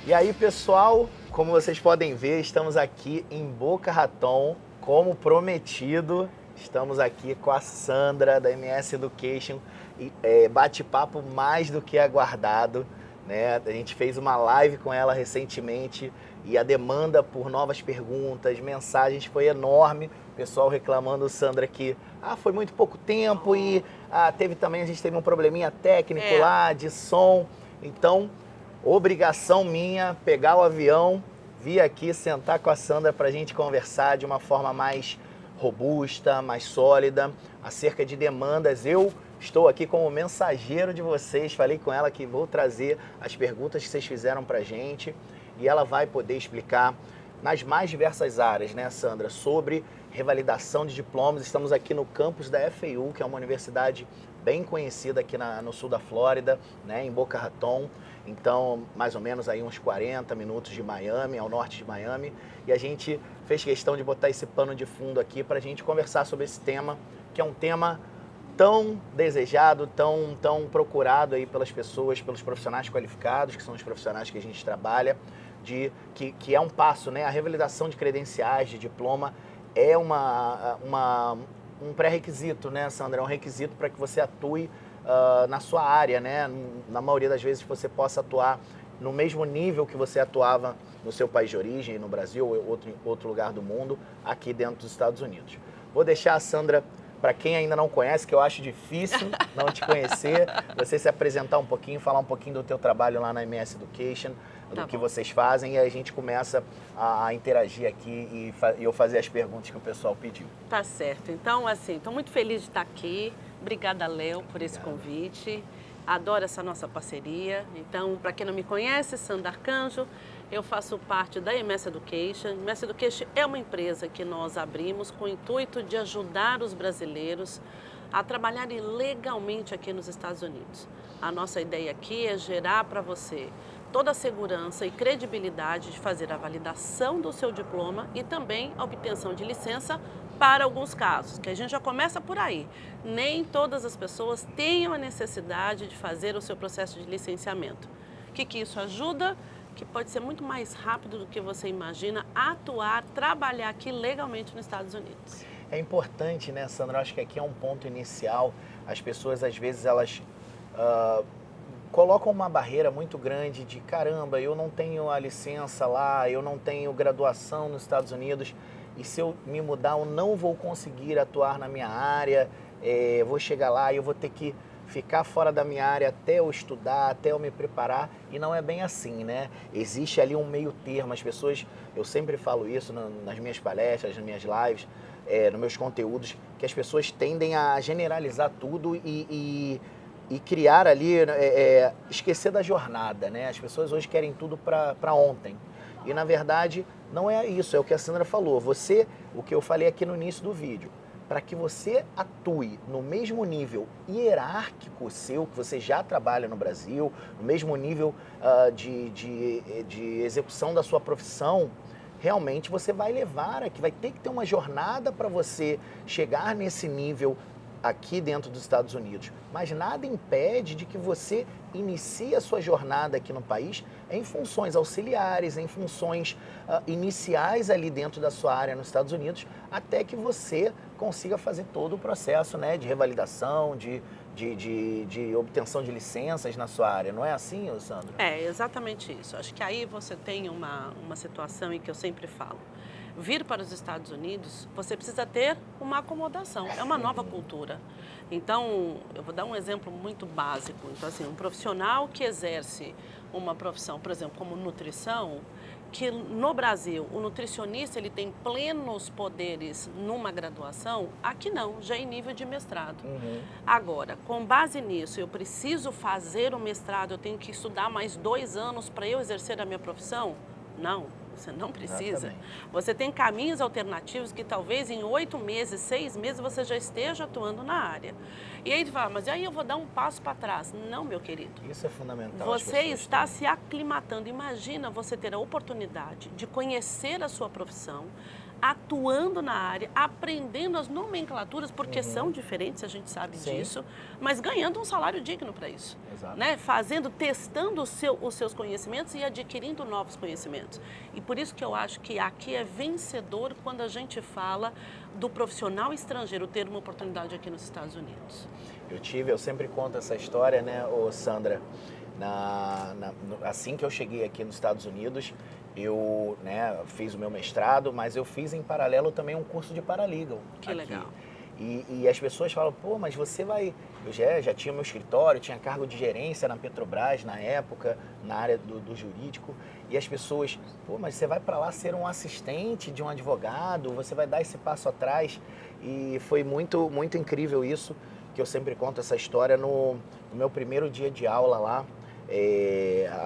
E aí, pessoal, como vocês podem ver, estamos aqui em Boca Raton, como prometido. Estamos aqui com a Sandra, da MS Education, e bate-papo mais do que aguardado, né? A gente fez uma live com ela recentemente e a demanda por novas perguntas, mensagens foi enorme. O pessoal reclamando, Sandra, que foi muito pouco tempo e a gente teve um probleminha técnico lá de som. Então, obrigação minha pegar o avião, vir aqui sentar com a Sandra para a gente conversar de uma forma mais robusta, mais sólida, acerca de demandas. Eu estou aqui como mensageiro de vocês, falei com ela que vou trazer as perguntas que vocês fizeram para a gente e ela vai poder explicar nas mais diversas áreas, né, Sandra, sobre revalidação de diplomas. Estamos aqui no campus da FAU, que é uma universidade bem conhecida aqui no sul da Flórida, né, em Boca Raton. Então, mais ou menos aí uns 40 minutos de Miami, ao norte de Miami. E a gente fez questão de botar esse pano de fundo aqui para a gente conversar sobre esse tema, que é um tema tão desejado, tão procurado aí pelas pessoas, pelos profissionais qualificados, que são os profissionais que a gente trabalha, que é um passo, né? A revalidação de credenciais, de diploma, é um pré-requisito, né, Sandra? É um requisito para que você atue na sua área, né? Na maioria das vezes você possa atuar no mesmo nível que você atuava no seu país de origem, no Brasil ou outro lugar do mundo, aqui dentro dos Estados Unidos. Vou deixar a Sandra, para quem ainda não conhece, que eu acho difícil não te conhecer, você se apresentar um pouquinho, falar um pouquinho do teu trabalho lá na MS Education, do que vocês fazem, e aí a gente começa a interagir aqui e eu fazer as perguntas que o pessoal pediu. Tá certo. Então, assim, estou muito feliz de estar aqui. Obrigada, Léo, por esse convite. Adoro essa nossa parceria. Então, para quem não me conhece, Sandra Arcanjo, eu faço parte da MS Education. MS Education é uma empresa que nós abrimos com o intuito de ajudar os brasileiros a trabalharem legalmente aqui nos Estados Unidos. A nossa ideia aqui é gerar para você toda a segurança e credibilidade de fazer a validação do seu diploma e também a obtenção de licença para alguns casos, que a gente já começa por aí. Nem todas as pessoas têm a necessidade de fazer o seu processo de licenciamento. O que isso ajuda? Que pode ser muito mais rápido do que você imagina atuar, trabalhar aqui legalmente nos Estados Unidos. É importante, né, Sandra? Eu acho que aqui é um ponto inicial. As pessoas, às vezes, elas colocam uma barreira muito grande de caramba, eu não tenho a licença lá, eu não tenho graduação nos Estados Unidos e se eu me mudar eu não vou conseguir atuar na minha área, vou chegar lá e eu vou ter que ficar fora da minha área até eu estudar, até eu me preparar, e não é bem assim, né? Existe ali um meio termo, as pessoas, eu sempre falo isso nas minhas palestras, nas minhas lives, nos meus conteúdos, que as pessoas tendem a generalizar tudo e criar ali, esquecer da jornada, né? As pessoas hoje querem tudo para ontem. E, na verdade, não é isso, é o que a Sandra falou. O que eu falei aqui no início do vídeo, para que você atue no mesmo nível hierárquico seu, que você já trabalha no Brasil, no mesmo nível de execução da sua profissão, realmente você vai vai ter que ter uma jornada para você chegar nesse nível aqui dentro dos Estados Unidos, mas nada impede de que você inicie a sua jornada aqui no país em funções auxiliares, em funções iniciais ali dentro da sua área nos Estados Unidos, até que você consiga fazer todo o processo, né, de revalidação, de obtenção de licenças na sua área. Não é assim, Sandra? É exatamente isso. Acho que aí você tem uma situação em que eu sempre falo. Vir para os Estados Unidos, você precisa ter uma acomodação, é uma nova cultura. Então, eu vou dar um exemplo muito básico. Então, assim, um profissional que exerce uma profissão, por exemplo, como nutrição, que no Brasil o nutricionista ele tem plenos poderes numa graduação, aqui não, já é em nível de mestrado. Agora, com base nisso, eu preciso fazer o mestrado, eu tenho que estudar mais 2 anos para eu exercer a minha profissão? Não. Você não precisa. Exatamente. Você tem caminhos alternativos que talvez em 8 meses, 6 meses você já esteja atuando na área. E aí tu fala, mas aí eu vou dar um passo para trás. Não, meu querido. Isso é fundamental. Você está se aclimatando. Imagina você ter a oportunidade de conhecer a sua profissão, atuando na área, aprendendo as nomenclaturas, porque são diferentes, a gente sabe disso, mas ganhando um salário digno para isso. Exato. Né? Testando os seus conhecimentos e adquirindo novos conhecimentos. E por isso que eu acho que aqui é vencedor quando a gente fala do profissional estrangeiro ter uma oportunidade aqui nos Estados Unidos. Eu sempre conto essa história, né, Sandra, assim que eu cheguei aqui nos Estados Unidos, eu, né, fiz o meu mestrado, mas eu fiz em paralelo também um curso de paralegal. Que aqui. legal. E as pessoas falam, pô, mas você vai... Eu já tinha meu escritório, tinha cargo de gerência na Petrobras na época, na área do jurídico, e as pessoas, pô, mas você vai para lá ser um assistente de um advogado, você vai dar esse passo atrás. E foi muito, muito incrível isso, que eu sempre conto essa história no meu primeiro dia de aula lá.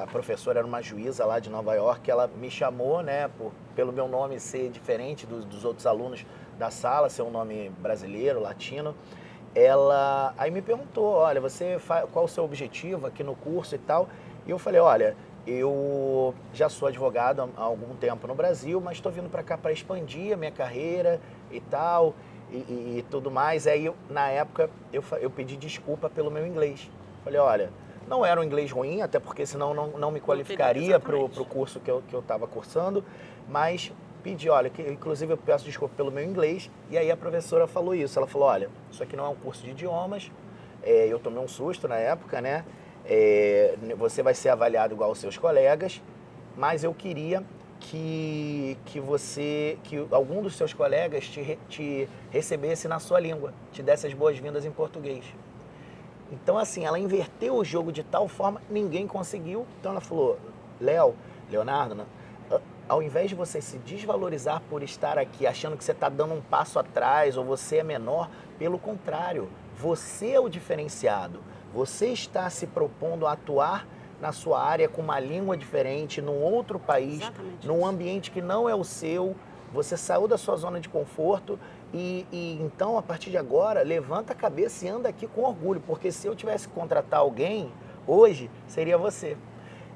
A professora era uma juíza lá de Nova York, ela me chamou, né, pelo meu nome ser diferente dos outros alunos da sala, ser um nome brasileiro, latino. Ela aí me perguntou, olha, qual o seu objetivo aqui no curso e tal? E eu falei, olha, eu já sou advogado há algum tempo no Brasil, mas estou vindo para cá para expandir a minha carreira e tal, e tudo mais. Aí, na época, eu pedi desculpa pelo meu inglês. Falei, olha, não era um inglês ruim, até porque senão não me qualificaria para o curso que eu estava cursando, mas pedi, olha, inclusive eu peço desculpa pelo meu inglês, e aí a professora falou isso, ela falou, olha, isso aqui não é um curso de idiomas, eu tomei um susto na época, né, você vai ser avaliado igual aos seus colegas, mas eu queria que algum dos seus colegas te recebesse na sua língua, te desse as boas-vindas em português. Então, assim, ela inverteu o jogo de tal forma, ninguém conseguiu. Então ela falou, Leonardo, ao invés de você se desvalorizar por estar aqui achando que você está dando um passo atrás ou você é menor, pelo contrário, você é o diferenciado. Você está se propondo a atuar na sua área com uma língua diferente, num outro país, num ambiente que não é o seu. Você saiu da sua zona de conforto e então, a partir de agora, levanta a cabeça e anda aqui com orgulho, porque se eu tivesse que contratar alguém hoje, seria você.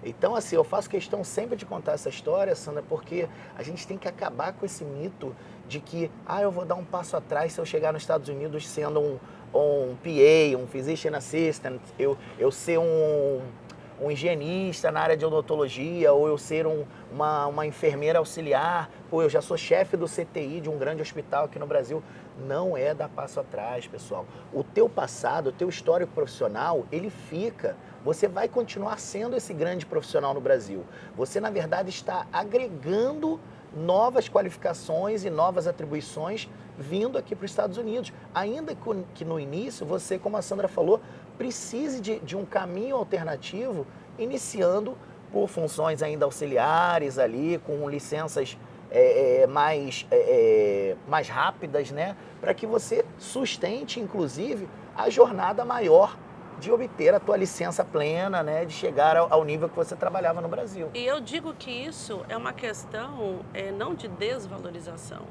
Então, assim, eu faço questão sempre de contar essa história, Sandra, porque a gente tem que acabar com esse mito de que, eu vou dar um passo atrás se eu chegar nos Estados Unidos sendo um PA, um Physician Assistant, eu ser um higienista na área de odontologia, ou eu ser uma enfermeira auxiliar, ou eu já sou chefe do CTI de um grande hospital aqui no Brasil. Não é dar passo atrás, pessoal. O teu passado, o teu histórico profissional, ele fica. Você vai continuar sendo esse grande profissional no Brasil. Você, na verdade, está agregando novas qualificações e novas atribuições vindo aqui para os Estados Unidos. Ainda que no início, você, como a Sandra falou, precise de um caminho alternativo, iniciando por funções ainda auxiliares ali, com licenças mais rápidas, né? Para que você sustente, inclusive, a jornada maior de obter a tua licença plena, né? De chegar ao nível que você trabalhava no Brasil. E eu digo que isso é uma questão não de desvalorização.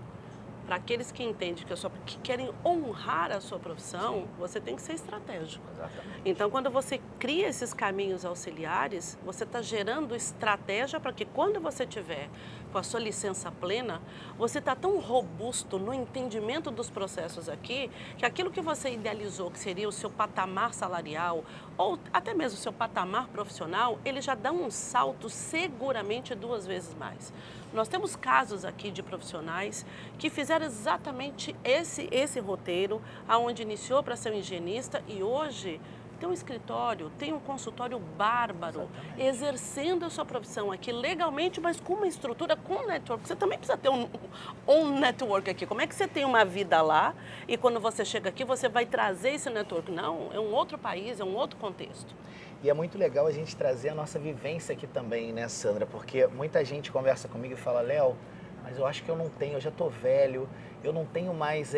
Para aqueles que entendem que querem honrar a sua profissão, você tem que ser estratégico. Exatamente. Então, quando você cria esses caminhos auxiliares, você está gerando estratégia para que quando você tiver com a sua licença plena, você está tão robusto no entendimento dos processos aqui, que aquilo que você idealizou, que seria o seu patamar salarial, ou até mesmo o seu patamar profissional, ele já dá um salto seguramente 2 vezes mais. Nós temos casos aqui de profissionais que fizeram exatamente esse roteiro, aonde iniciou para ser um higienista e hoje tem um escritório, tem um consultório bárbaro, exercendo a sua profissão aqui legalmente, mas com uma estrutura, com network. Você também precisa ter um network aqui. Como é que você tem uma vida lá e quando você chega aqui você vai trazer esse network? Não, é um outro país, é um outro contexto. E é muito legal a gente trazer a nossa vivência aqui também, né, Sandra? Porque muita gente conversa comigo e fala, Léo, mas eu acho que eu não tenho, eu já tô velho, eu não tenho mais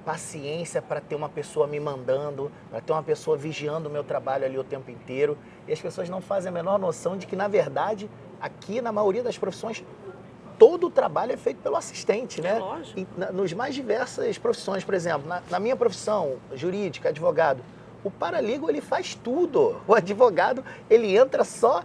paciência para ter uma pessoa me mandando, para ter uma pessoa vigiando o meu trabalho ali o tempo inteiro. E as pessoas não fazem a menor noção de que, na verdade, aqui, na maioria das profissões, todo o trabalho é feito pelo assistente, né? É lógico. Nos mais diversas profissões, por exemplo, na minha profissão jurídica, advogado, o paralegal, ele faz tudo. O advogado, ele entra só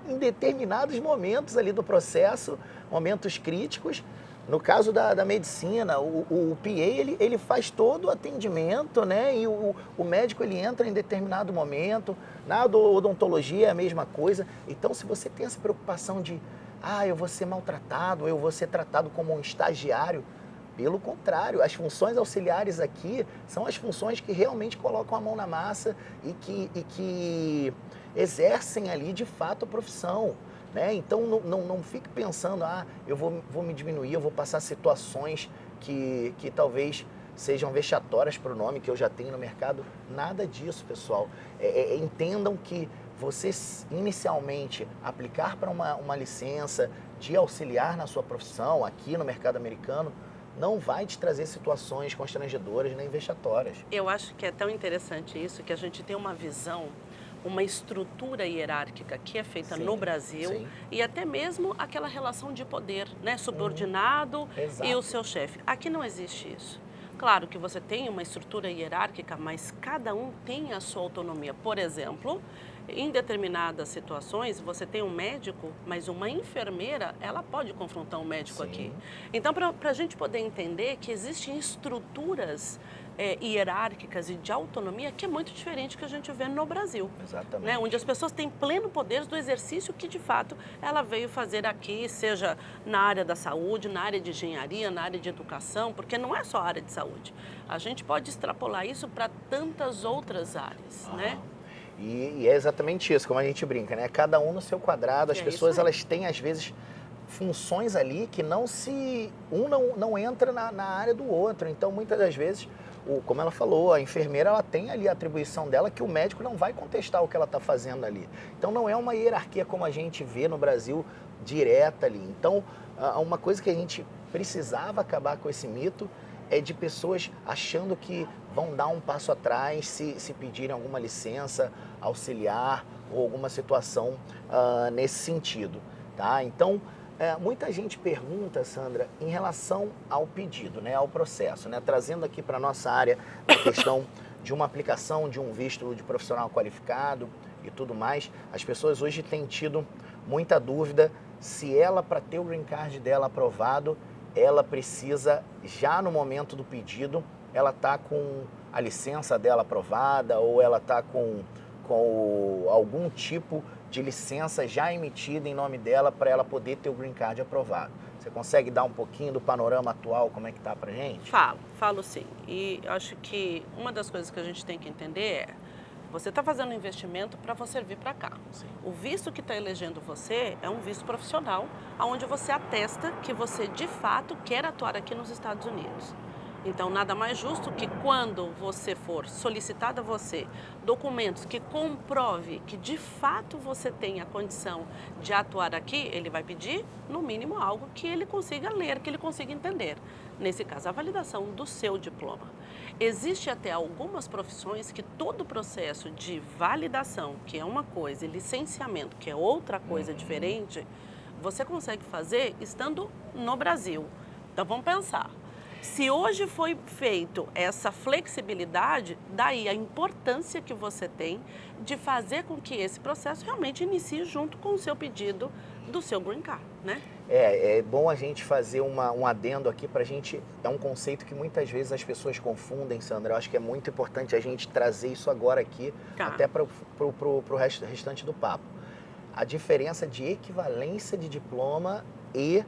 em determinados momentos ali do processo, momentos críticos, No caso da medicina, o PA, ele faz todo o atendimento, né? E o médico, ele entra em determinado momento. Na odontologia é a mesma coisa. Então, se você tem essa preocupação de, eu vou ser maltratado, eu vou ser tratado como um estagiário, pelo contrário, as funções auxiliares aqui são as funções que realmente colocam a mão na massa e que exercem ali, de fato, a profissão. Né? Então, não fique pensando, eu vou me diminuir, eu vou passar situações que talvez sejam vexatórias para o nome que eu já tenho no mercado. Nada disso, pessoal. Entendam que você, inicialmente, aplicar para uma licença de auxiliar na sua profissão, aqui no mercado americano, não vai te trazer situações constrangedoras nem vexatórias. Eu acho que é tão interessante isso, que a gente tem uma visão, uma estrutura hierárquica que é feita no Brasil e até mesmo aquela relação de poder, né? Subordinado e o seu chefe. Aqui não existe isso. Claro que você tem uma estrutura hierárquica, mas cada um tem a sua autonomia. Por exemplo, em determinadas situações, você tem um médico, mas uma enfermeira, ela pode confrontar um médico aqui. Então, para a gente poder entender que existem estruturas hierárquicas e de autonomia que é muito diferente do que a gente vê no Brasil. Exatamente. Né? Onde as pessoas têm pleno poder do exercício que, de fato, ela veio fazer aqui, seja na área da saúde, na área de engenharia, na área de educação, porque não é só a área de saúde. A gente pode extrapolar isso para tantas outras áreas, né? E é exatamente isso, como a gente brinca, né? Cada um no seu quadrado, as pessoas elas têm, às vezes, funções ali que não entra na área do outro. Então, muitas das vezes, como ela falou, a enfermeira ela tem ali a atribuição dela que o médico não vai contestar o que ela está fazendo ali. Então, não é uma hierarquia como a gente vê no Brasil, direta ali. Então, uma coisa que a gente precisava acabar com esse mito é de pessoas achando que vão dar um passo atrás se pedirem alguma licença auxiliar ou alguma situação nesse sentido, tá? Então, muita gente pergunta, Sandra, em relação ao pedido, né, ao processo, né, trazendo aqui para a nossa área a questão de uma aplicação de um visto de profissional qualificado e tudo mais. As pessoas hoje têm tido muita dúvida se ela, para ter o green card dela aprovado, ela precisa, já no momento do pedido, ela está com a licença dela aprovada ou ela está com algum tipo de licença já emitida em nome dela para ela poder ter o green card aprovado. Você consegue dar um pouquinho do panorama atual, como é que está para a gente? Falo sim. E acho que uma das coisas que a gente tem que entender é, você está fazendo um investimento para você vir para cá. Sim. O visto que está elegendo você é um visto profissional, onde você atesta que você de fato quer atuar aqui nos Estados Unidos. Então, nada mais justo que quando você for solicitado a você documentos que comprove que de fato você tem a condição de atuar aqui, ele vai pedir, no mínimo, algo que ele consiga ler, que ele consiga entender. Nesse caso, a validação do seu diploma. Existe até algumas profissões que todo o processo de validação, que é uma coisa, e licenciamento, que é outra coisa diferente, você consegue fazer estando no Brasil. Então, vamos pensar. Se hoje foi feito essa flexibilidade, daí a importância que você tem de fazer com que esse processo realmente inicie junto com o seu pedido do seu green card, né? É bom a gente fazer um adendo aqui para a gente, é um conceito que muitas vezes as pessoas confundem, Sandra. Eu acho que é muito importante a gente trazer isso agora aqui, até para o restante do papo. A diferença de equivalência de diploma e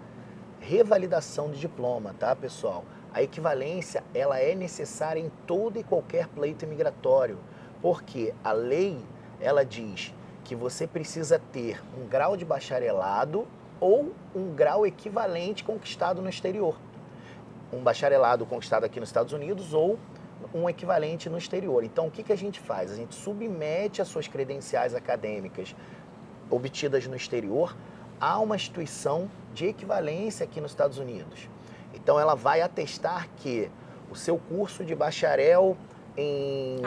revalidação de diploma, tá, pessoal? A equivalência, ela é necessária em todo e qualquer pleito imigratório, porque a lei, ela diz que você precisa ter um grau de bacharelado ou um grau equivalente conquistado no exterior. Um bacharelado conquistado aqui nos Estados Unidos ou um equivalente no exterior. Então, o que a gente faz? A gente submete as suas credenciais acadêmicas obtidas no exterior a uma instituição de equivalência aqui nos Estados Unidos. Então, ela vai atestar que o seu curso de bacharel em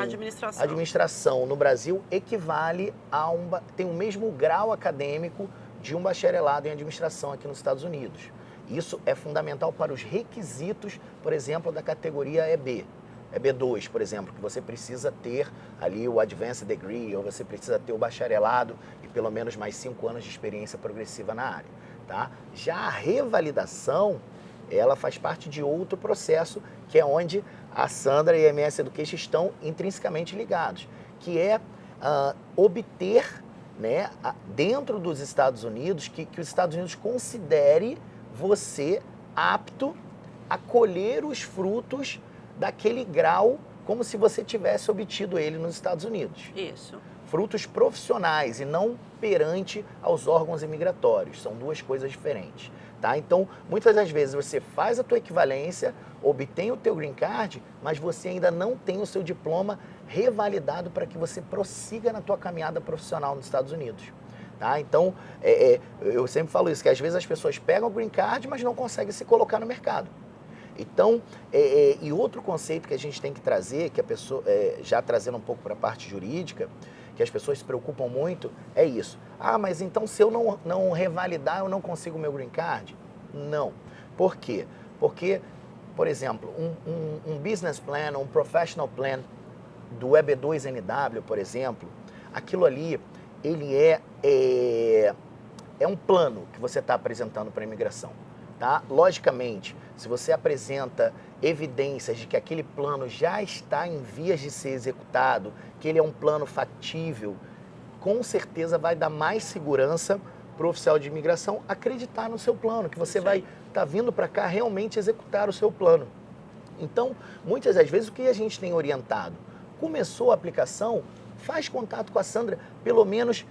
administração no Brasil equivale a tem o mesmo grau acadêmico de um bacharelado em administração aqui nos Estados Unidos. Isso é fundamental para os requisitos, por exemplo, da categoria EB. EB2, por exemplo, que você precisa ter ali o Advanced Degree, ou você precisa ter o bacharelado e pelo menos mais 5 anos de experiência progressiva na área. Tá? Já a revalidação, ela faz parte de outro processo, que é onde a Sandra e a MS Education estão intrinsecamente ligados, que é obter, né, dentro dos Estados Unidos, que os Estados Unidos considere você apto a colher os frutos daquele grau como se você tivesse obtido ele nos Estados Unidos. Isso. Frutos profissionais e não perante aos órgãos imigratórios. São duas coisas diferentes. Tá? Então, muitas das vezes você faz a tua equivalência, obtém o teu green card, mas você ainda não tem o seu diploma revalidado para que você prossiga na tua caminhada profissional nos Estados Unidos. Tá? Então, eu sempre falo isso, que às vezes as pessoas pegam o green card, mas não conseguem se colocar no mercado. Então, e outro conceito que a gente tem que trazer, que a pessoa, já trazendo um pouco para a parte jurídica, que as pessoas se preocupam muito, é isso. Ah, mas então se eu não revalidar, eu não consigo o meu green card? Não. Por quê? Porque, por exemplo, um business plan, um professional plan do EB2NW, por exemplo, aquilo ali, ele é um plano que você está apresentando para a imigração. Tá? Logicamente, se você apresenta evidências de que aquele plano já está em vias de ser executado, que ele é um plano factível, com certeza vai dar mais segurança para o oficial de imigração acreditar no seu plano, que você vai estar vindo para cá realmente executar o seu plano. Então, muitas das vezes, o que a gente tem orientado? Começou a aplicação, faz contato com a Sandra, pelo menos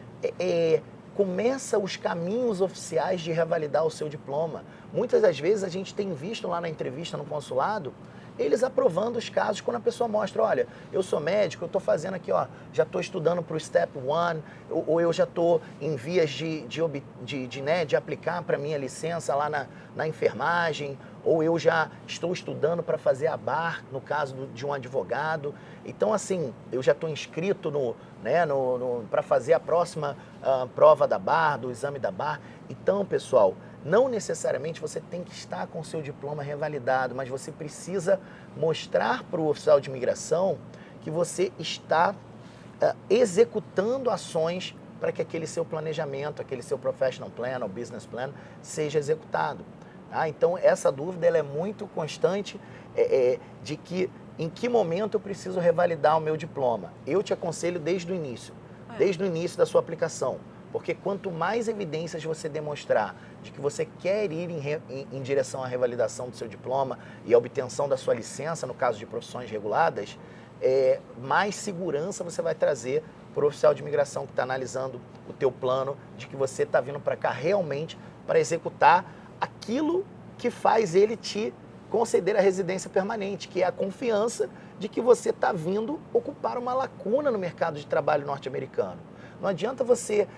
começa os caminhos oficiais de revalidar o seu diploma. Muitas das vezes a gente tem visto lá na entrevista no consulado, eles aprovando os casos quando a pessoa mostra, olha, eu sou médico, eu estou fazendo aqui, ó, já estou estudando para o Step 1, ou eu já estou em vias de aplicar para minha licença lá na enfermagem, ou eu já estou estudando para fazer a BAR, no caso de um advogado. Então, assim, eu já estou inscrito para fazer a próxima prova da BAR, do exame da BAR. Então, pessoal, não necessariamente você tem que estar com o seu diploma revalidado, mas você precisa mostrar para o oficial de imigração que você está executando ações para que aquele seu planejamento, aquele seu professional plan ou business plan seja executado. Tá? Então, essa dúvida ela é muito constante de que em que momento eu preciso revalidar o meu diploma. Eu te aconselho desde o início da sua aplicação. Porque quanto mais evidências você demonstrar de que você quer ir em direção à revalidação do seu diploma e à obtenção da sua licença, no caso de profissões reguladas, mais segurança você vai trazer para o oficial de imigração que está analisando o teu plano de que você está vindo para cá realmente para executar aquilo que faz ele te conceder a residência permanente, que é a confiança de que você está vindo ocupar uma lacuna no mercado de trabalho norte-americano. Não adianta você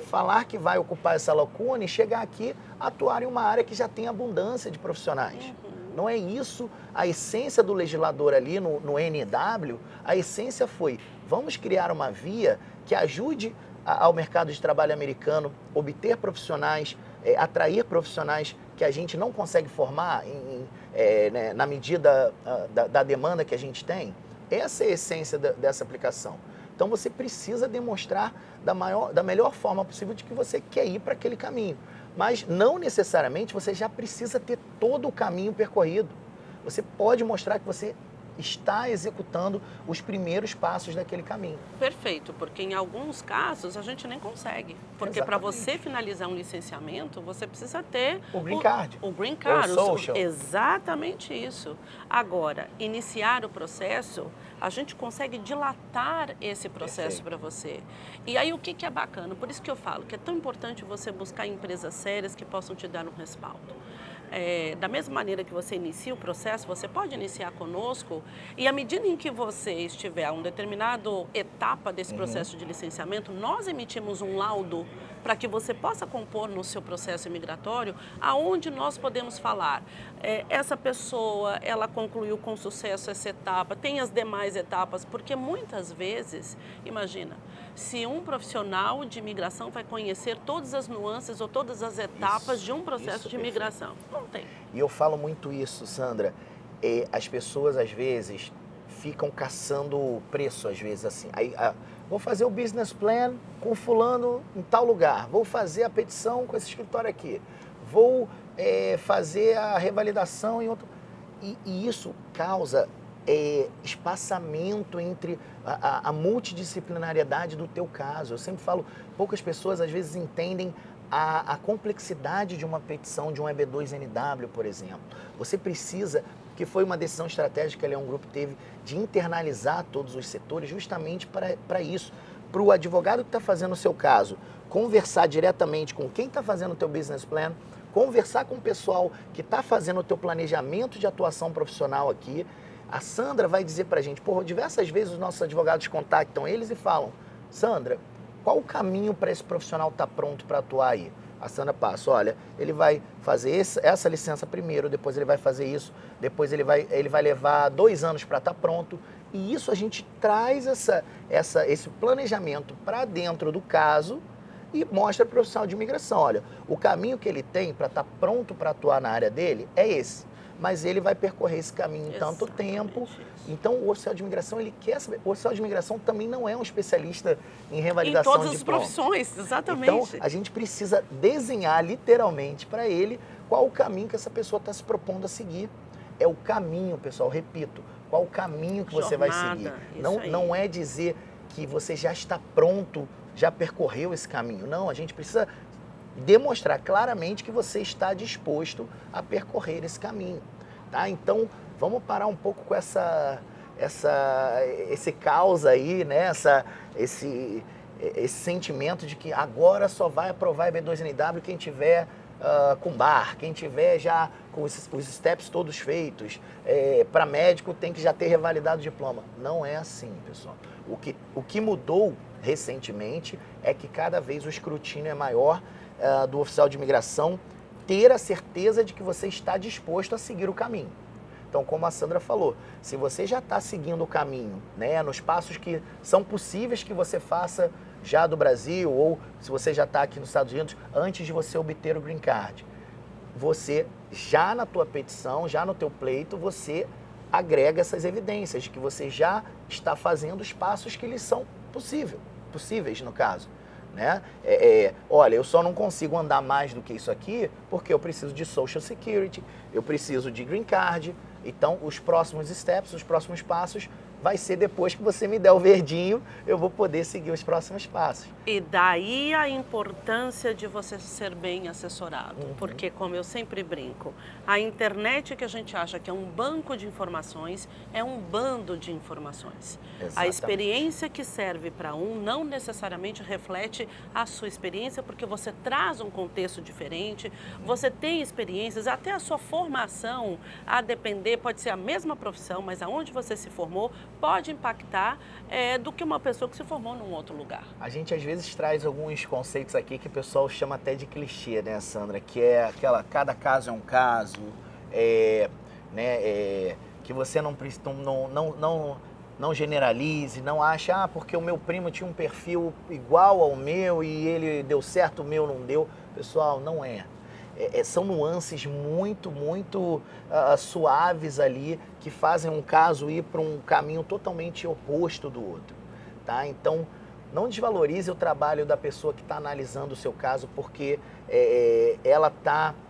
falar que vai ocupar essa lacuna e chegar aqui atuar em uma área que já tem abundância de profissionais. Uhum. Não é isso a essência do legislador ali no NW. A essência foi, vamos criar uma via que ajude ao mercado de trabalho americano obter profissionais, atrair profissionais que a gente não consegue formar na medida da demanda que a gente tem. Essa é a essência dessa aplicação. Então você precisa demonstrar da melhor forma possível de que você quer ir para aquele caminho. Mas não necessariamente você já precisa ter todo o caminho percorrido. Você pode mostrar que você está executando os primeiros passos daquele caminho. Perfeito, porque em alguns casos a gente nem consegue. Porque para você finalizar um licenciamento, você precisa ter o green card. O green card, o social. Exatamente isso. Agora, iniciar o processo, a gente consegue dilatar esse processo para você. E aí o que é bacana? Por isso que eu falo que é tão importante você buscar empresas sérias que possam te dar um respaldo. Da mesma maneira que você inicia o processo, você pode iniciar conosco e à medida em que você estiver a uma determinada etapa desse processo de licenciamento, nós emitimos um laudo para que você possa compor no seu processo imigratório, aonde nós podemos falar, essa pessoa, ela concluiu com sucesso essa etapa, tem as demais etapas, porque muitas vezes, imagina, se um profissional de imigração vai conhecer todas as nuances ou todas as etapas de um processo de imigração. Não tem. E eu falo muito isso, Sandra. As pessoas, às vezes, ficam caçando preço, às vezes, assim. Aí, vou fazer o business plan com fulano em tal lugar, vou fazer a petição com esse escritório aqui, vou fazer a revalidação em outro... E isso causa espaçamento entre a multidisciplinariedade do teu caso. Eu sempre falo, poucas pessoas às vezes entendem a complexidade de uma petição de um EB2NW, por exemplo. Você precisa, que foi uma decisão estratégica que a Leão Group teve, de internalizar todos os setores justamente para isso. Para o advogado que está fazendo o seu caso, conversar diretamente com quem está fazendo o teu business plan, conversar com o pessoal que está fazendo o teu planejamento de atuação profissional aqui. A Sandra vai dizer para a gente, diversas vezes os nossos advogados contactam eles e falam, Sandra, qual o caminho para esse profissional estar pronto para atuar aí? A Sandra passa, olha, ele vai fazer essa licença primeiro, depois ele vai fazer isso, depois ele vai levar 2 anos para estar pronto. E isso a gente traz esse planejamento para dentro do caso e mostra para o profissional de imigração, olha, o caminho que ele tem para estar pronto para atuar na área dele é esse. Mas ele vai percorrer esse caminho em tanto tempo. Então, o oficial de imigração, ele quer saber. O oficial de imigração também não é um especialista em revalidação de diploma. Em todas as profissões, exatamente. Então, a gente precisa desenhar literalmente para ele qual o caminho que essa pessoa está se propondo a seguir. É o caminho, pessoal, repito, qual o caminho que você vai seguir. Não é dizer que você já está pronto, já percorreu esse caminho. Não, a gente precisa demonstrar claramente que você está disposto a percorrer esse caminho, tá? Então, vamos parar um pouco com esse caos aí, né? Esse sentimento de que agora só vai aprovar EB2NW quem tiver com bar, quem tiver já com os steps todos feitos. Para médico tem que já ter revalidado o diploma. Não é assim, pessoal. O que mudou recentemente é que cada vez o escrutínio é maior do oficial de imigração ter a certeza de que você está disposto a seguir o caminho. Então, como a Sandra falou, se você já está seguindo o caminho, né, nos passos que são possíveis que você faça já do Brasil, ou se você já está aqui nos Estados Unidos, antes de você obter o Green Card, você já na tua petição, já no teu pleito, você agrega essas evidências de que você já está fazendo os passos que lhes são possíveis no caso. Né? Olha, eu só não consigo andar mais do que isso aqui porque eu preciso de Social Security, eu preciso de Green Card. Então, os próximos steps, os próximos passos, vai ser depois que você me der o verdinho, eu vou poder seguir os próximos passos. E daí a importância de você ser bem assessorado, porque como eu sempre brinco, a internet que a gente acha que é um banco de informações, é um bando de informações. Exatamente. A experiência que serve para um não necessariamente reflete a sua experiência, porque você traz um contexto diferente, você tem experiências, até a sua formação, a depender, pode ser a mesma profissão, mas aonde você se formou, pode impactar do que uma pessoa que se formou num outro lugar. A gente às vezes traz alguns conceitos aqui que o pessoal chama até de clichê, né, Sandra? Que é aquela, cada caso é um caso, que você não generalize, não ache, porque o meu primo tinha um perfil igual ao meu e ele deu certo, o meu não deu. Pessoal, não é. São nuances muito suaves ali que fazem um caso ir para um caminho totalmente oposto do outro, tá? Então, não desvalorize o trabalho da pessoa que está analisando o seu caso, porque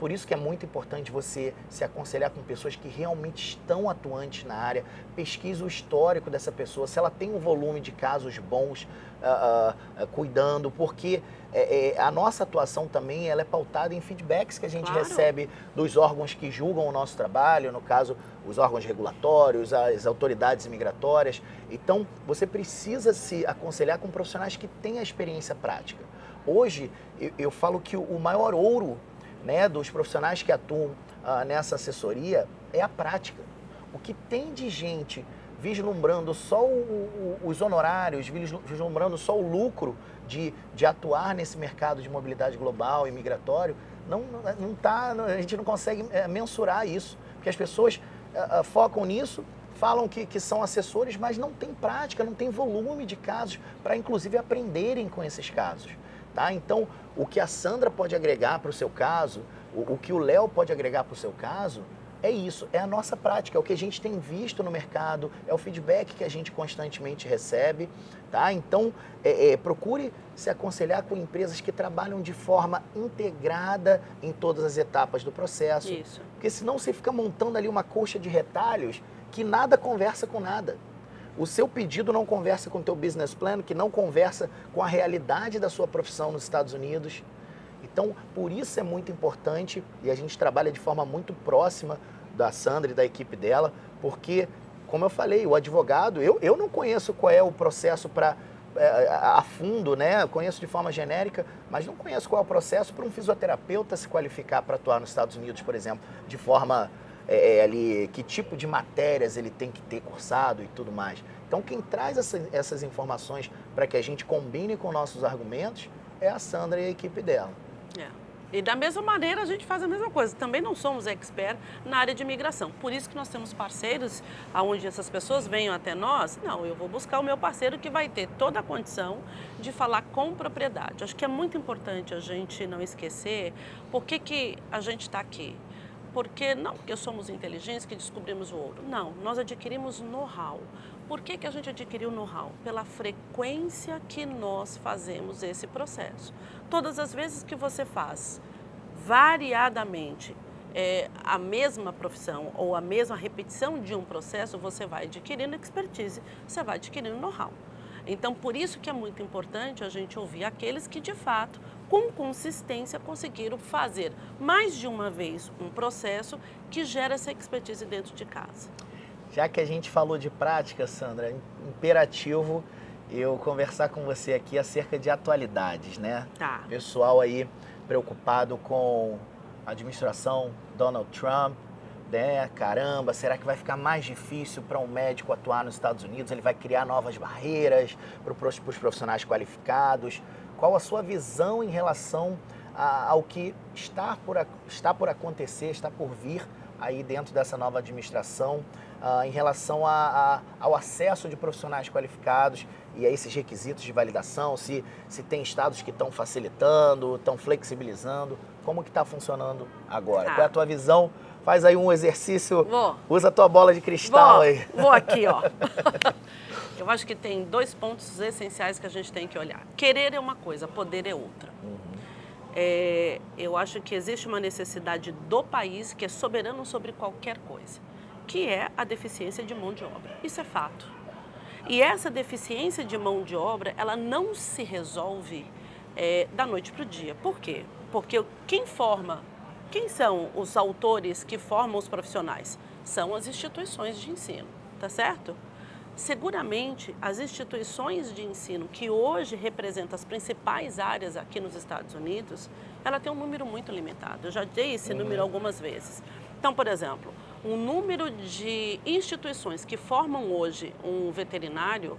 por isso que é muito importante você se aconselhar com pessoas que realmente estão atuantes na área, pesquise o histórico dessa pessoa, se ela tem um volume de casos bons, cuidando, porque a nossa atuação também ela é pautada em feedbacks que a gente recebe dos órgãos que julgam o nosso trabalho, no caso, os órgãos regulatórios, as autoridades imigratórias. Então, você precisa se aconselhar com profissionais que têm a experiência prática. Hoje, eu falo que o maior ouro, né, dos profissionais que atuam nessa assessoria é a prática. O que tem de gente vislumbrando só os honorários, vislumbrando só o lucro de atuar nesse mercado de mobilidade global e migratório, a gente não consegue mensurar isso, porque as pessoas focam nisso, falam que são assessores, mas não tem prática, não tem volume de casos para inclusive aprenderem com esses casos. Tá? Então, o que a Sandra pode agregar para o seu caso, o que o Léo pode agregar para o seu caso, é isso, é a nossa prática, é o que a gente tem visto no mercado, é o feedback que a gente constantemente recebe, tá? Então, procure se aconselhar com empresas que trabalham de forma integrada em todas as etapas do processo. Isso. Porque senão você fica montando ali uma coxa de retalhos que nada conversa com nada. O seu pedido não conversa com o teu business plan, que não conversa com a realidade da sua profissão nos Estados Unidos. Então, por isso é muito importante, e a gente trabalha de forma muito próxima da Sandra e da equipe dela, porque, como eu falei, o advogado, eu não conheço qual é o processo para a fundo, né? Eu conheço de forma genérica, mas não conheço qual é o processo para um fisioterapeuta se qualificar para atuar nos Estados Unidos, por exemplo, de forma ali, que tipo de matérias ele tem que ter cursado e tudo mais. Então, quem traz essas informações para que a gente combine com nossos argumentos é a Sandra e a equipe dela. E da mesma maneira a gente faz a mesma coisa. Também não somos expert na área de imigração. Por isso que nós temos parceiros onde essas pessoas venham até nós. Não, eu vou buscar o meu parceiro que vai ter toda a condição de falar com propriedade. Acho que é muito importante a gente não esquecer por que a gente está aqui. Porque somos inteligentes que descobrimos o ouro. Não, nós adquirimos know-how. Por que a gente adquiriu know-how? Pela frequência que nós fazemos esse processo. Todas as vezes que você faz variadamente a mesma profissão ou a mesma repetição de um processo, você vai adquirindo expertise, você vai adquirindo know-how. Então, por isso que é muito importante a gente ouvir aqueles que, de fato, com consistência, conseguiram fazer mais de uma vez um processo que gera essa expertise dentro de casa. Já que a gente falou de prática, Sandra, é imperativo eu conversar com você aqui acerca de atualidades, né? Tá. Pessoal aí preocupado com a administração Donald Trump, né? Caramba, será que vai ficar mais difícil para um médico atuar nos Estados Unidos? Ele vai criar novas barreiras para os profissionais qualificados? Qual a sua visão em relação ao que está por acontecer, está por vir aí dentro dessa nova administração, em relação ao acesso de profissionais qualificados e a esses requisitos de validação, se tem estados que estão facilitando, estão flexibilizando, como que está funcionando agora? Qual é a tua visão? Faz aí um exercício, usa a tua bola de cristal aí. Vou aqui, ó. Eu acho que tem 2 pontos essenciais que a gente tem que olhar. Querer é uma coisa, poder é outra. Eu acho que existe uma necessidade do país que é soberano sobre qualquer coisa, que é a deficiência de mão de obra. Isso é fato. E essa deficiência de mão de obra, ela não se resolve da noite para o dia. Por quê? Porque quem são os autores que formam os profissionais? São as instituições de ensino, tá certo? Seguramente, as instituições de ensino que hoje representam as principais áreas aqui nos Estados Unidos, ela tem um número muito limitado. Eu já dei esse número algumas vezes. Então, por exemplo, o número de instituições que formam hoje um veterinário,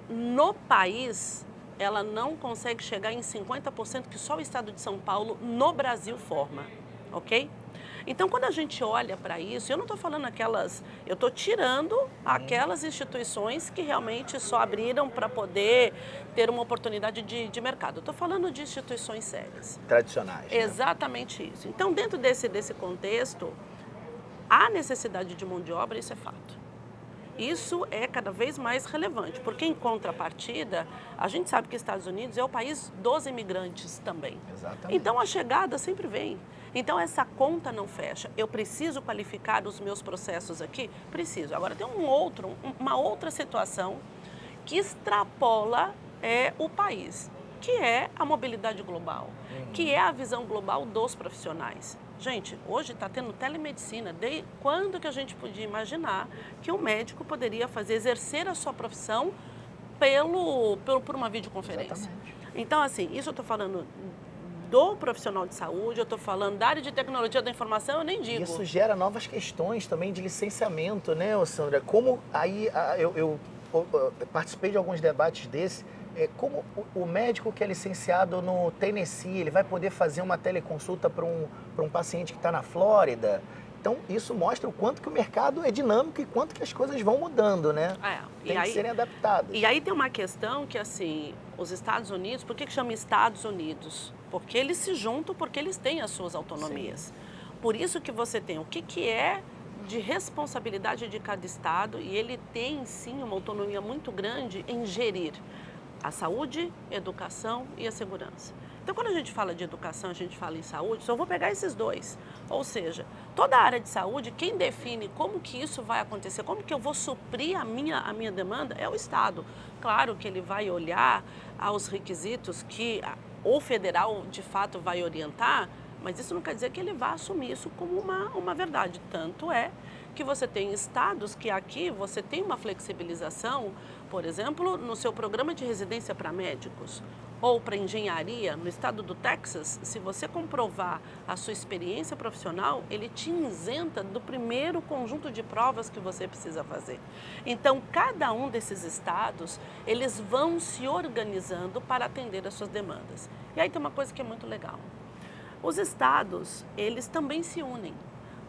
no país, ela não consegue chegar em 50% que só o estado de São Paulo, no Brasil, forma, ok? Então, quando a gente olha para isso, eu não estou falando eu estou tirando aquelas instituições que realmente só abriram para poder ter uma oportunidade de mercado. Eu estou falando de instituições sérias. Tradicionais. Né? Exatamente isso. Então, dentro desse contexto, há necessidade de mão de obra, isso é fato. Isso é cada vez mais relevante, porque em contrapartida, a gente sabe que os Estados Unidos é o país dos imigrantes também. Exatamente. Então, a chegada sempre vem. Então, essa conta não fecha. Eu preciso qualificar os meus processos aqui? Preciso. Agora, tem uma outra situação que extrapola o país, que é a mobilidade global, que é a visão global dos profissionais. Gente, hoje está tendo telemedicina. Desde quando que a gente podia imaginar que um médico poderia exercer a sua profissão por uma videoconferência? Exatamente. Então, assim, isso eu estou falando do profissional de saúde, eu estou falando da área de tecnologia da informação, eu nem digo. Isso gera novas questões também de licenciamento, né, Sandra? Como aí, eu participei de alguns debates desses, como o médico que é licenciado no Tennessee, ele vai poder fazer uma teleconsulta para um paciente que está na Flórida. Então, isso mostra o quanto que o mercado é dinâmico e quanto que as coisas vão mudando, né? Tem que serem adaptadas. E aí tem uma questão que, assim, os Estados Unidos, por que chama Estados Unidos? Porque eles se juntam, porque eles têm as suas autonomias. Sim. Por isso que você tem o que é de responsabilidade de cada estado e ele tem sim uma autonomia muito grande em gerir a saúde, a educação e a segurança. Então, quando a gente fala de educação, a gente fala em saúde, só vou pegar esses dois. Ou seja, toda a área de saúde, quem define como que isso vai acontecer, como que eu vou suprir a minha demanda é o Estado. Claro que ele vai olhar aos requisitos que o federal, de fato, vai orientar, mas isso não quer dizer que ele vá assumir isso como uma verdade. Tanto é que você tem estados que aqui você tem uma flexibilização, por exemplo, no seu programa de residência para médicos ou para engenharia, no estado do Texas, se você comprovar a sua experiência profissional, ele te isenta do primeiro conjunto de provas que você precisa fazer. Então, cada um desses estados, eles vão se organizando para atender as suas demandas. E aí tem uma coisa que é muito legal. Os estados, eles também se unem.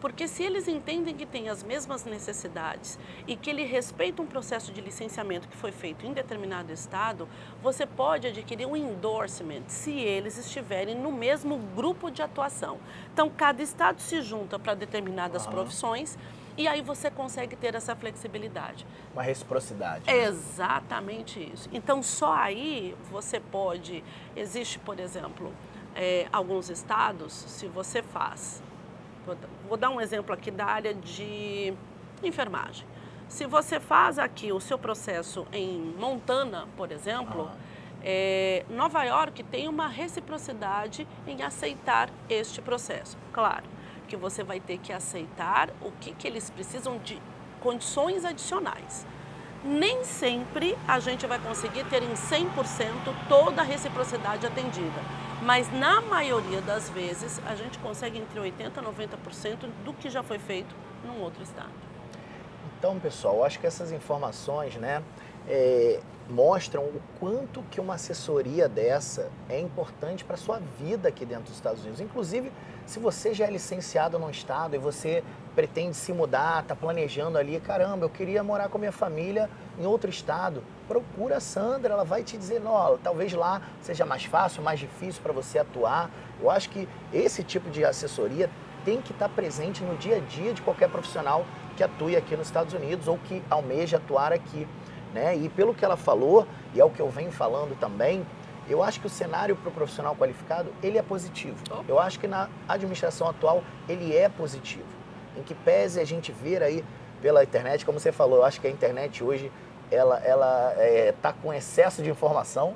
Porque se eles entendem que têm as mesmas necessidades e que ele respeita um processo de licenciamento que foi feito em determinado estado, você pode adquirir um endorsement se eles estiverem no mesmo grupo de atuação. Então, cada estado se junta para determinadas profissões e aí você consegue ter essa flexibilidade. Uma reciprocidade. É exatamente isso. Então, só aí você pode... Existe, por exemplo, alguns estados, se você faz... Vou dar um exemplo aqui da área de enfermagem. Se você faz aqui o seu processo em Montana, por exemplo, Nova York tem uma reciprocidade em aceitar este processo. Claro que você vai ter que aceitar o que eles precisam de condições adicionais. Nem sempre a gente vai conseguir ter em 100% toda a reciprocidade atendida. Mas na maioria das vezes a gente consegue entre 80% e 90% do que já foi feito num outro estado. Então, pessoal, eu acho que essas informações, né, mostram o quanto que uma assessoria dessa é importante para a sua vida aqui dentro dos Estados Unidos. Inclusive, se você já é licenciado num estado e você pretende se mudar, está planejando ali, caramba, eu queria morar com a minha família em outro estado, procura a Sandra, ela vai te dizer, não, talvez lá seja mais fácil, mais difícil para você atuar. Eu acho que esse tipo de assessoria tem que estar presente no dia a dia de qualquer profissional que atue aqui nos Estados Unidos ou que almeja atuar aqui, né? E pelo que ela falou, e é o que eu venho falando também, eu acho que o cenário para o profissional qualificado, ele é positivo. Eu acho que na administração atual, ele é positivo. Em que pese a gente ver aí pela internet, como você falou, eu acho que a internet hoje, ela está com excesso de informação,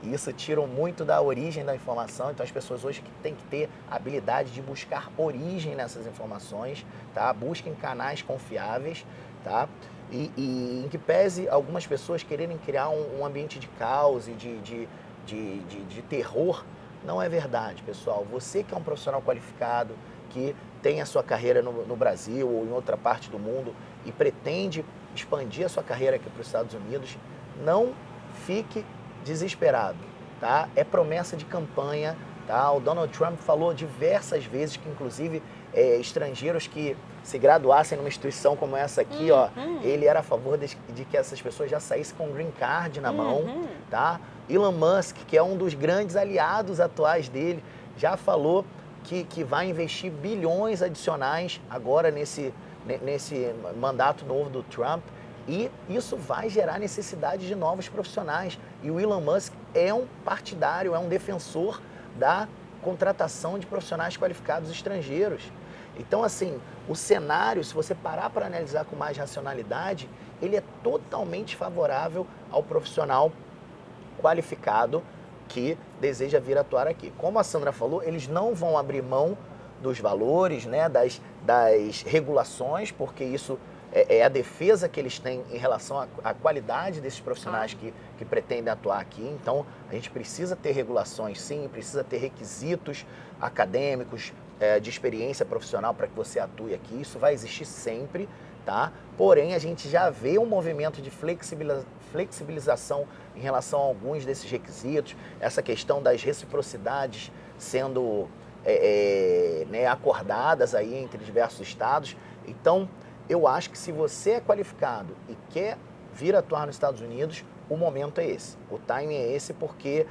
e isso tira muito da origem da informação. Então as pessoas hoje têm que ter a habilidade de buscar origem nessas informações, tá? Busquem canais confiáveis, tá? E em que pese algumas pessoas quererem criar um ambiente de caos e de terror, não é verdade, pessoal. Você que é um profissional qualificado, que tem a sua carreira no Brasil ou em outra parte do mundo e pretende expandir a sua carreira aqui para os Estados Unidos, não fique desesperado, tá? É promessa de campanha, tá? O Donald Trump falou diversas vezes que, inclusive, estrangeiros que se graduassem numa instituição como essa aqui, ó, ele era a favor de que essas pessoas já saíssem com um green card na mão, tá? Elon Musk, que é um dos grandes aliados atuais dele, já falou que vai investir bilhões adicionais agora nesse mandato novo do Trump. E isso vai gerar necessidade de novos profissionais. E o Elon Musk é um partidário, é um defensor da contratação de profissionais qualificados estrangeiros. Então, assim, o cenário, se você parar para analisar com mais racionalidade, ele é totalmente favorável ao profissional qualificado que deseja vir atuar aqui. Como a Sandra falou, eles não vão abrir mão dos valores, né, das regulações, porque isso é a defesa que eles têm em relação à qualidade desses profissionais que pretendem atuar aqui. Então, a gente precisa ter regulações, sim, precisa ter requisitos acadêmicos, de experiência profissional para que você atue aqui. Isso vai existir sempre, tá? Porém, a gente já vê um movimento de flexibilização em relação a alguns desses requisitos, essa questão das reciprocidades sendo acordadas aí entre diversos estados. Então, eu acho que se você é qualificado e quer vir atuar nos Estados Unidos, o momento é esse. O timing é esse, porque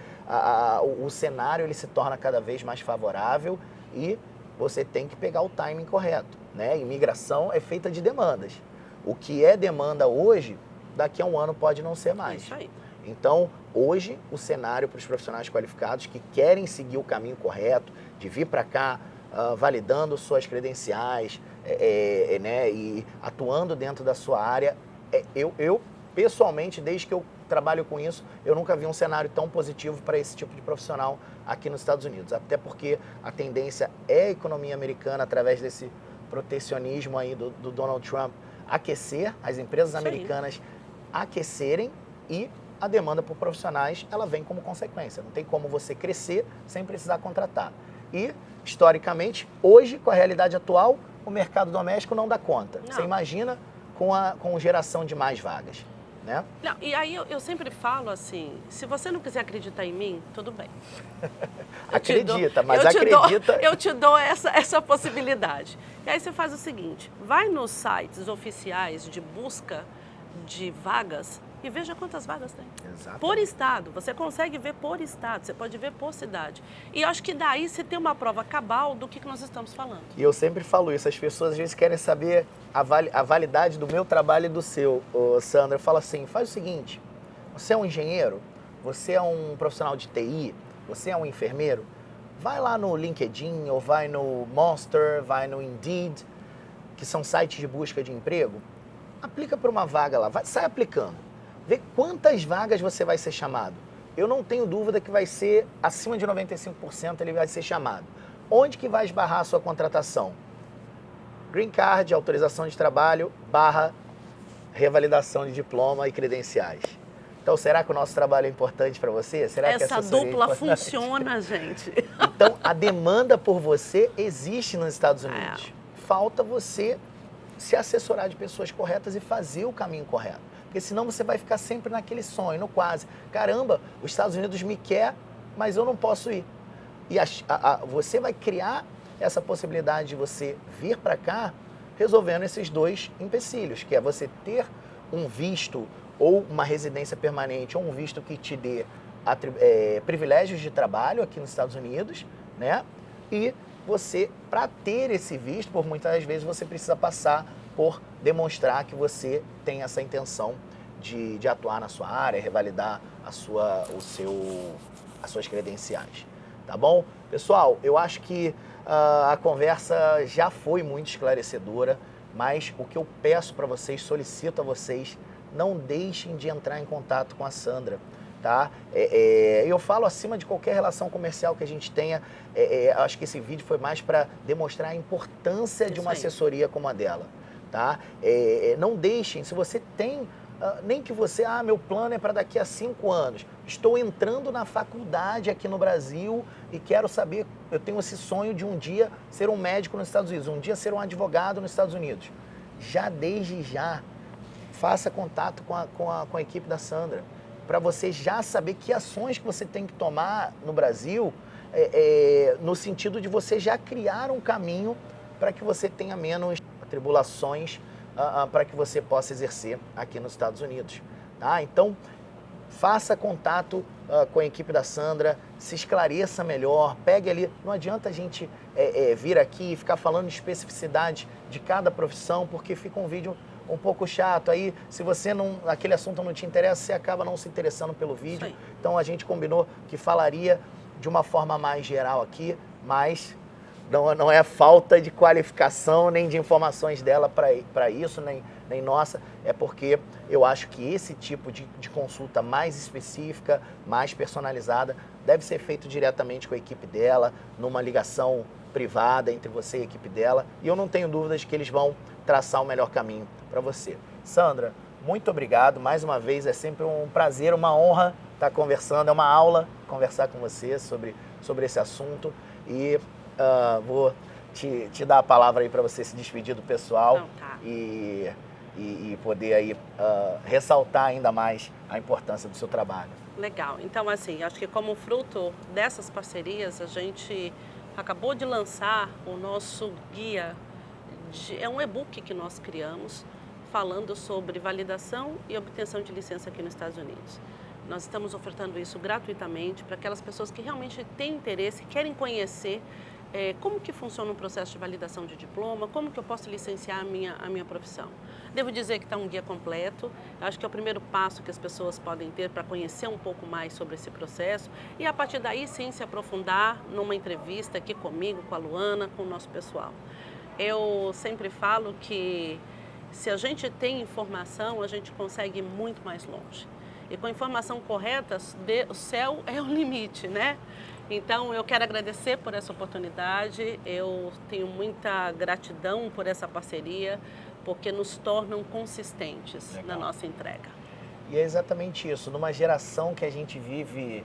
o cenário ele se torna cada vez mais favorável e você tem que pegar o timing correto, né? Imigração é feita de demandas. O que é demanda hoje, daqui a um ano pode não ser mais. Isso aí. Então, hoje, o cenário para os profissionais qualificados que querem seguir o caminho correto, de vir para cá validando suas credenciais, né, e atuando dentro da sua área, eu, pessoalmente, desde que eu trabalho com isso, eu nunca vi um cenário tão positivo para esse tipo de profissional aqui nos Estados Unidos. Até porque a tendência é a economia americana, através desse protecionismo aí do Donald Trump, aquecer, as empresas americanas aquecerem, e a demanda por profissionais, ela vem como consequência. Não tem como você crescer sem precisar contratar. E, historicamente, hoje, com a realidade atual, o mercado doméstico não dá conta. Não. Você imagina com geração de mais vagas, né? Não, e aí eu sempre falo assim, se você não quiser acreditar em mim, tudo bem. Acredita, mas acredita... Eu te dou essa possibilidade. E aí você faz o seguinte, vai nos sites oficiais de busca de vagas e veja quantas vagas tem. Exatamente. Por estado, você consegue ver por estado, você pode ver por cidade. E eu acho que daí você tem uma prova cabal do que nós estamos falando. E eu sempre falo isso, as pessoas às vezes querem saber a validade do meu trabalho e do seu, Sandra. Eu falo assim, faz o seguinte, você é um engenheiro, você é um profissional de TI, você é um enfermeiro, vai lá no LinkedIn ou vai no Monster, vai no Indeed, que são sites de busca de emprego, aplica para uma vaga lá, sai aplicando. Vê quantas vagas você vai ser chamado. Eu não tenho dúvida que vai ser acima de 95% ele vai ser chamado. Onde que vai esbarrar a sua contratação? Green Card, autorização de trabalho, / revalidação de diploma e credenciais. Então, será que o nosso trabalho é importante para você? Será que essa dupla funciona, gente? Então, a demanda por você existe nos Estados Unidos. Falta você se assessorar de pessoas corretas e fazer o caminho correto. Porque senão você vai ficar sempre naquele sonho, no quase. Caramba, os Estados Unidos me quer, mas eu não posso ir. E você vai criar essa possibilidade de você vir para cá resolvendo esses dois empecilhos, que é você ter um visto ou uma residência permanente, ou um visto que te dê privilégios de trabalho aqui nos Estados Unidos, né? E você, para ter esse visto, por muitas vezes você precisa passar por demonstrar que você tem essa intenção de atuar na sua área, revalidar as suas credenciais, tá bom? Pessoal, eu acho que a conversa já foi muito esclarecedora, mas o que eu peço para vocês, solicito a vocês, não deixem de entrar em contato com a Sandra, tá? Eu falo acima de qualquer relação comercial que a gente tenha, acho que esse vídeo foi mais para demonstrar a importância de uma assessoria como a dela, tá? Não deixem, se você tem, nem que você, meu plano é para daqui a 5 anos, estou entrando na faculdade aqui no Brasil e quero saber, eu tenho esse sonho de um dia ser um médico nos Estados Unidos, um dia ser um advogado nos Estados Unidos. Desde já, faça contato com a equipe da Sandra, para você já saber que ações que você tem que tomar no Brasil, no sentido de você já criar um caminho para que você tenha menos tribulações, para que você possa exercer aqui nos Estados Unidos, tá? Então, faça contato com a equipe da Sandra, se esclareça melhor, pegue ali, não adianta a gente vir aqui e ficar falando de especificidade de cada profissão, porque fica um vídeo um pouco chato, aí se você aquele assunto não te interessa, você acaba não se interessando pelo vídeo. Então a gente combinou que falaria de uma forma mais geral aqui, mas não é falta de qualificação nem de informações dela para isso, nem nossa, é porque eu acho que esse tipo de consulta mais específica, mais personalizada, deve ser feito diretamente com a equipe dela, numa ligação privada entre você e a equipe dela, e eu não tenho dúvidas que eles vão traçar o melhor caminho para você. Sandra, muito obrigado, mais uma vez, é sempre um prazer, uma honra estar conversando, é uma aula conversar com você sobre esse assunto, e vou te dar a palavra aí para você se despedir do pessoal. Não, tá. E poder aí ressaltar ainda mais a importância do seu trabalho. Legal. Então, assim, acho que como fruto dessas parcerias, a gente acabou de lançar o nosso guia, é um e-book que nós criamos, falando sobre validação e obtenção de licença aqui nos Estados Unidos. Nós estamos ofertando isso gratuitamente para aquelas pessoas que realmente têm interesse, querem conhecer como que funciona o processo de validação de diploma, como que eu posso licenciar a minha profissão. Devo dizer que está um guia completo, acho que é o primeiro passo que as pessoas podem ter para conhecer um pouco mais sobre esse processo e a partir daí sim se aprofundar numa entrevista aqui comigo, com a Luana, com o nosso pessoal. Eu sempre falo que se a gente tem informação, a gente consegue ir muito mais longe. E com a informação correta, o céu é o limite, né? Então, eu quero agradecer por essa oportunidade, eu tenho muita gratidão por essa parceria, porque nos tornam consistentes na nossa entrega. E é exatamente isso, numa geração que a gente vive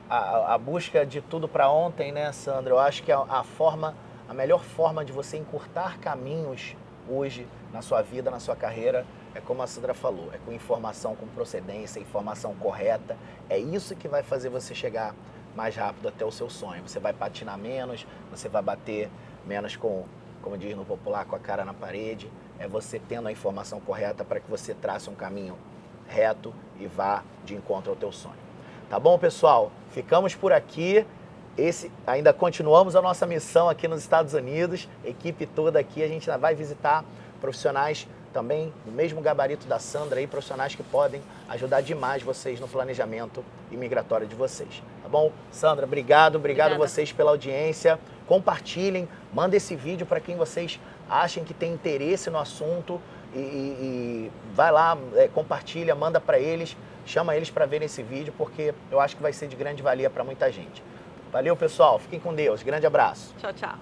a busca de tudo para ontem, né, Sandra? Eu acho que a melhor forma de você encurtar caminhos hoje na sua vida, na sua carreira, é como a Sandra falou, é com informação com procedência, informação correta. É isso que vai fazer você chegar mais rápido até o seu sonho. Você vai patinar menos, você vai bater menos como diz no popular, com a cara na parede. É você tendo a informação correta para que você trace um caminho reto e vá de encontro ao teu sonho. Tá bom, pessoal? Ficamos por aqui. Ainda continuamos a nossa missão aqui nos Estados Unidos, equipe toda aqui, a gente ainda vai visitar profissionais também no mesmo gabarito da Sandra, aí, profissionais que podem ajudar demais vocês no planejamento imigratório de vocês, tá bom? Sandra, obrigado a vocês pela audiência, compartilhem, manda esse vídeo para quem vocês achem que tem interesse no assunto e vai lá, compartilha, manda para eles, chama eles para verem esse vídeo, porque eu acho que vai ser de grande valia para muita gente. Valeu, pessoal. Fiquem com Deus. Grande abraço. Tchau, tchau.